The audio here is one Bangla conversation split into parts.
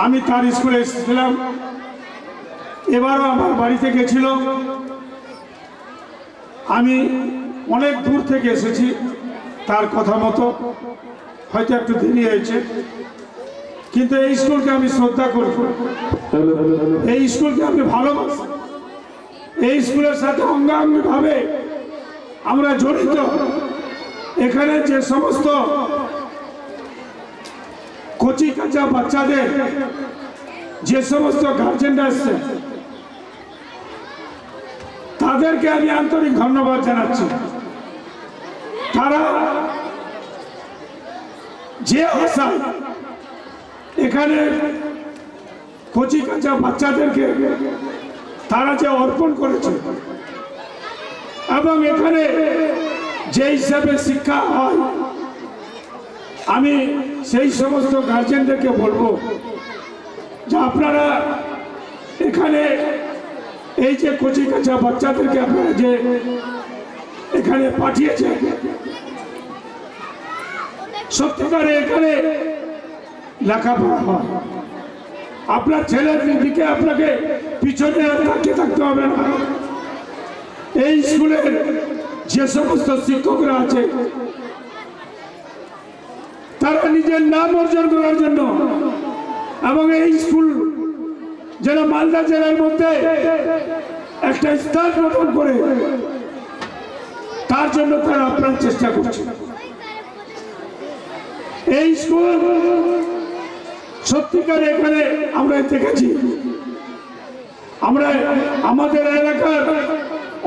আমি তার স্কুলে এসেছিলাম, এবারও আমার বাড়িতে গেছিল। আমি অনেক দূর থেকে এসেছি, তার কথা মতো হয়তো একটু দেরি হয়েছে, কিন্তু এই স্কুলকে আমি শ্রদ্ধা করি, এই স্কুলকে আমি ভালোবাসি, এই স্কুলের সাথে অঙ্গাঙ্গিভাবে আমরা জড়িত। এখানে যে সমস্ত কচি কাঁচা বাচ্চাদের যে সমস্ত গার্জেনরা আসছে তাদেরকে আমি আন্তরিক ধন্যবাদ জানাচ্ছি। তারা যে আশায় এখানে কচি কাঁচা বাচ্চাদেরকে তারা যে অর্পণ করেছে এবং এখানে যে হিসাবে শিক্ষা হয়, আমি সেই সমস্ত গার্জেনদেরকে বলবো যে আপনারা এখানে এই যে কচি কাঁচা বাচ্চাদেরকে আপনারা যে এখানে পাঠিয়েছেন, সত্যিকারে এখানে লেখাপড়া হয়। আপনার ছেলের দিকে আপনাকে পিছনে তাকিয়ে থাকতে হবে না। এই স্কুলের যে সমস্ত শিক্ষকরা আছে তারা নিজের নাম অর্জন করার জন্য এবং এই স্কুল যেন মালদা জেলার মধ্যে একটা স্থান গঠন করে তার জন্য তারা আপ্রাণ চেষ্টা করছে। এই স্কুল সত্যিকার এখানে আমরা দেখেছি, আমরা আমাদের এলাকার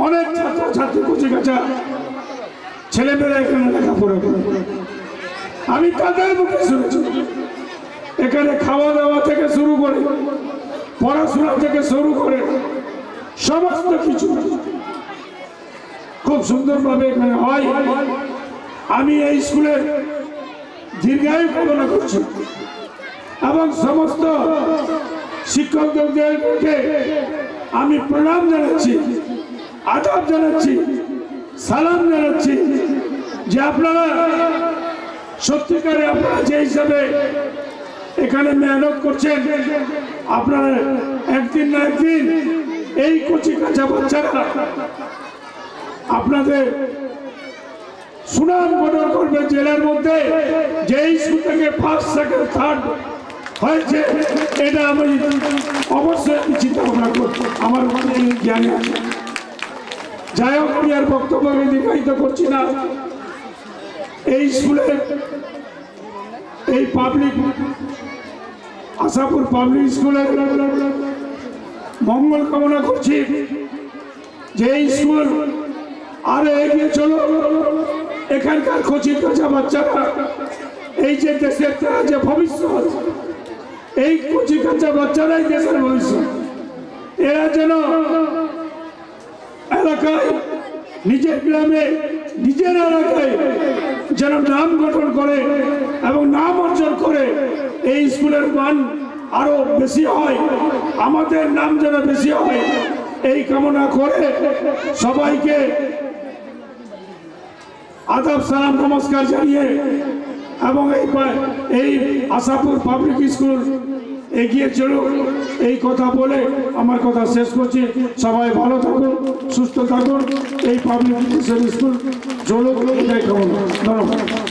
অনেক ছাত্রছাত্রী কচি কাঁচা ছেলেমেয়েরা এখানে লেখাপড়া করে, আমি তাদের মুখে শুনেছি। এখানে খাওয়া দাওয়া থেকে শুরু করে পড়াশোনা থেকে শুরু করে সমস্ত কিছু খুব সুন্দরভাবে এখানে হয়। আমি এই স্কুলের দীর্ঘায়ু কামনা করছি এবং সমস্ত শিক্ষকদেরকে আমি প্রণাম জানাচ্ছি, আদাব জানাচ্ছি, সালাম জানাচ্ছি যে আপনারা সত্যিকারে আপনারা যে হিসাবে এখানে মেহনত করছেন, আপনারা একদিন না একদিন এই কচি কাঁচা বাচ্চারা আপনাদের সুনাম গঠন করবে জেলার মধ্যে। যে স্কুল থেকে ফার্স্ট সেকেন্ড থার্ড হয়েছে এটা আমি অবশ্যই চিন্তা ভাবনা করছি, আমার জ্ঞানে আছে। যাই হোক, আমি আর বক্তব্য দীর্ঘায়িত করছি না। এই স্কুলে এই পাবলিক আশাপুর পাবলিক স্কুলের মঙ্গল কামনা করছি যে এই স্কুল আরো এগিয়ে চলো। এখানকার কচি কাঁচা বাচ্চারা এই যে দেশের যে ভবিষ্যৎ, এই কচি কাঁচা বাচ্চারাই দেশের ভবিষ্যৎ। এরা যেন এলাকায়, নিজের গ্রামে, নিজের এলাকায় যেন নাম গঠন করে এবং নাম অর্জন করে, এই স্কুলের মান আরো বেশি হয়, আমাদের নাম যেন বেশি হয়, এই কামনা করে সবাইকে আদাব সালাম নমস্কার জানিয়ে এবং এই আশাপুর পাবলিক স্কুল এগিয়ে চলুক এই কথা বলে আমার কথা শেষ করছি। সবাই ভালো থাকুন, সুস্থ থাকুন, এই পাবলিক স্কুল চলুক, এটাই কামনা। ধন্যবাদ।